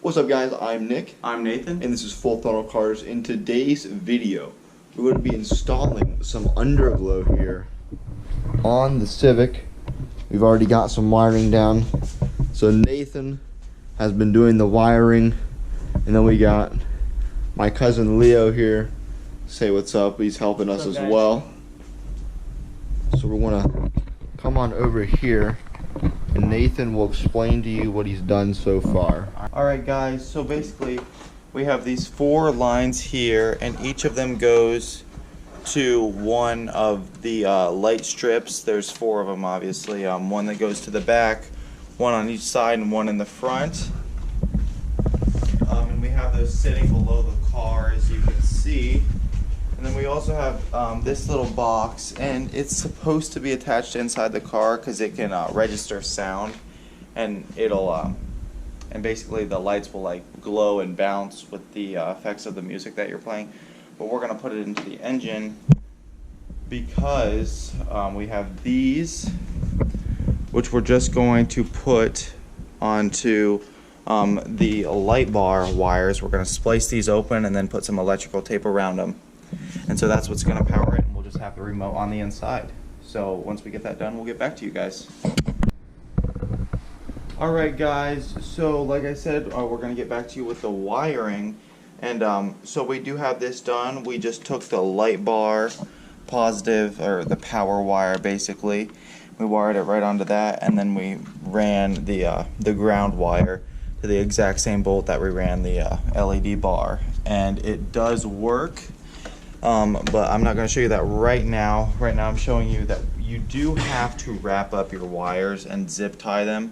What's up guys, I'm Nick. I'm Nathan. And this is Full Throttle Cars. In today's video, we're going to be installing some underglow here on the Civic. We've already got some wiring down. So Nathan has been doing the wiring. And then we got my cousin Leo here. Say what's up, he's helping us as well. So we're going to come on over here and Nathan will explain to you what he's done so far. Alright guys, so basically we have these 4 lines here and each of them goes to one of the light strips. There's 4 of them obviously. One that goes to the back, one on each side and one in the front. And we have those sitting below the car as you can see. And then we also have this little box, and it's supposed to be attached inside the car because it can register sound, and it'll and basically the lights will like glow and bounce with the effects of the music that you're playing. But we're gonna put it into the engine because we have these, which we're just going to put onto the light bar wires. We're gonna splice these open and then put some electrical tape around them. And so that's what's going to power it, and we'll just have the remote on the inside. So once we get that done, we'll get back to you guys. Alright guys, so like I said, we're going to get back to you with the wiring. And so we do have this done. We just took the light bar positive, or the power wire basically. We wired it right onto that, and then we ran the ground wire to the exact same bolt that we ran the LED bar. And it does work. But I'm not going to show you that right now. Right now I'm showing you that you do have to wrap up your wires and zip tie them.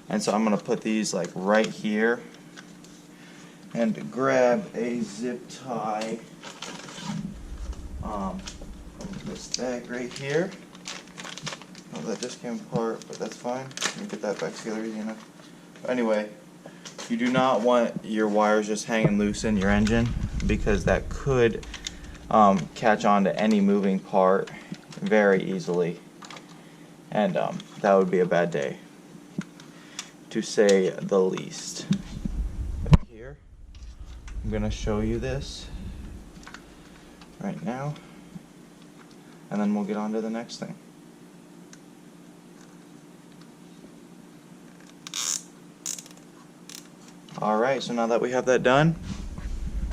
And so I'm going to put these like right here and grab a zip tie from this bag right here. Oh, that just came apart, but that's fine. Let me get that back together easy enough. Anyway, you do not want your wires just hanging loose in your engine because that could catch on to any moving part very easily, and that would be a bad day, to say the least. Here, I'm going to show you this right now, and then we'll get on to the next thing. Alright, so now that we have that done,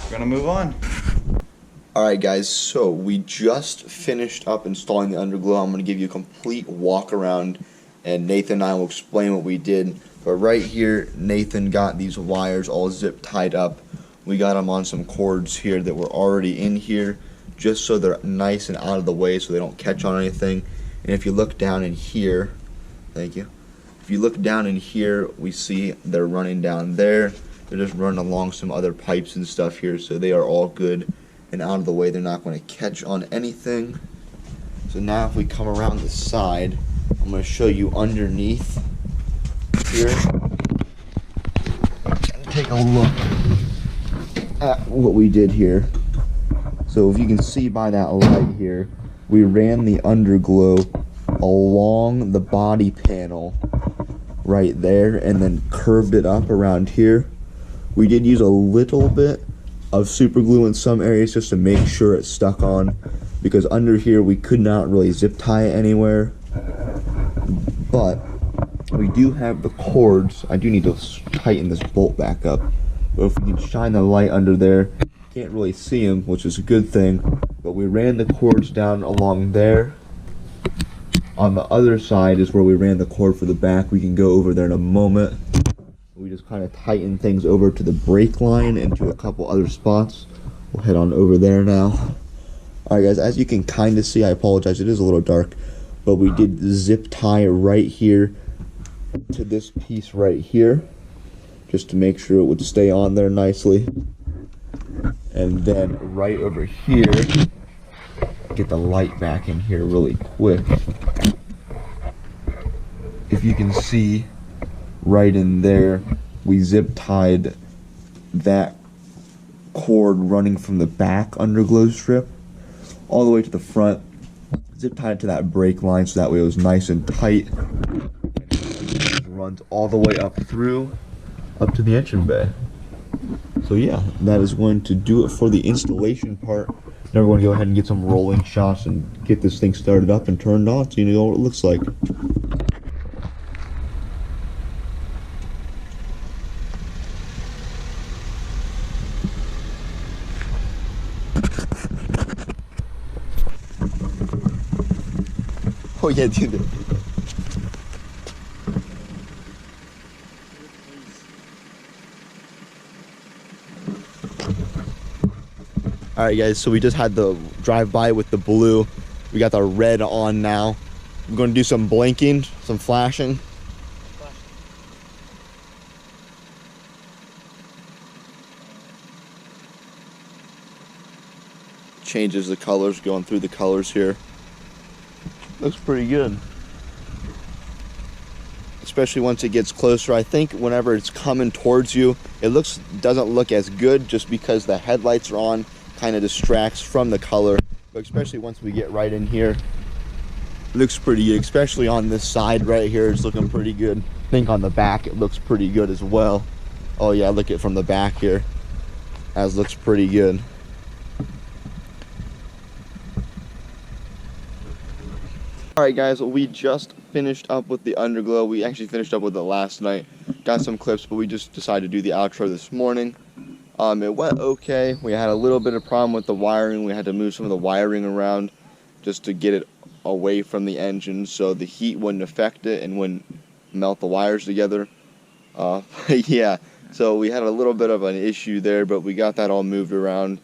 we're going to move on. Alright guys, so we just finished up installing the underglow. I'm going to give you a complete walk around and Nathan and I will explain what we did. But right here, Nathan got these wires all zip tied up. We got them on some cords here that were already in here just so they're nice and out of the way so they don't catch on anything. And if you look down in here, thank you. If you look down in here, we see they're running down there. They're just running along some other pipes and stuff here, so they are all good and out of the way. They're not going to catch on anything. So now if we come around the side, I'm going to show you underneath here and take a look at what we did here. So if you can see by that light here, we ran the underglow along the body panel right there and then curved it up around here. We did use a little bit of super glue in some areas just to make sure it's stuck on, because under here we could not really zip tie it anywhere. But we do have the cords. I do need to tighten this bolt back up, but if we can shine the light under there, can't really see them, which is a good thing. But we ran the cords down along there. On the other side is where we ran the cord for the back. We can go over there in a moment. We just kind of tighten things over to the brake line and to a couple other spots. We'll head on over there now. Alright guys, as you can kind of see, I apologize, it is a little dark, but we did zip tie right here to this piece right here, just to make sure it would stay on there nicely. And then right over here, get the light back in here really quick. If you can see, right in there, we zip tied that cord running from the back underglow strip all the way to the front, zip tied to that brake line so that way it was nice and tight. It runs all the way up through up to the engine bay. So yeah, that is going to do it for the installation part. Now we're going to go ahead and get some rolling shots and get this thing started up and turned on so you know what it looks like. Oh yeah, dude. Alright guys, so we just had the drive-by with the blue. We got the red on now. We're going to do some blinking, some flashing. Changes the colors, going through the colors here. Looks pretty good. Especially once it gets closer. I think whenever it's coming towards you, it doesn't look as good just because the headlights are on. Kind of distracts from the color, but especially once we get right in here, it looks pretty good. Especially on this side right here, it's looking pretty good. I think on the back it looks pretty good as well. Oh yeah, look at from the back here, as looks pretty good. Alright guys, we just finished up with the underglow. We actually finished up with it last night. Got some clips, but we just decided to do the outro this morning. It went okay. We had a little bit of problem with the wiring. We had to move some of the wiring around just to get it away from the engine so the heat wouldn't affect it and wouldn't melt the wires together. Yeah, so we had a little bit of an issue there, but we got that all moved around.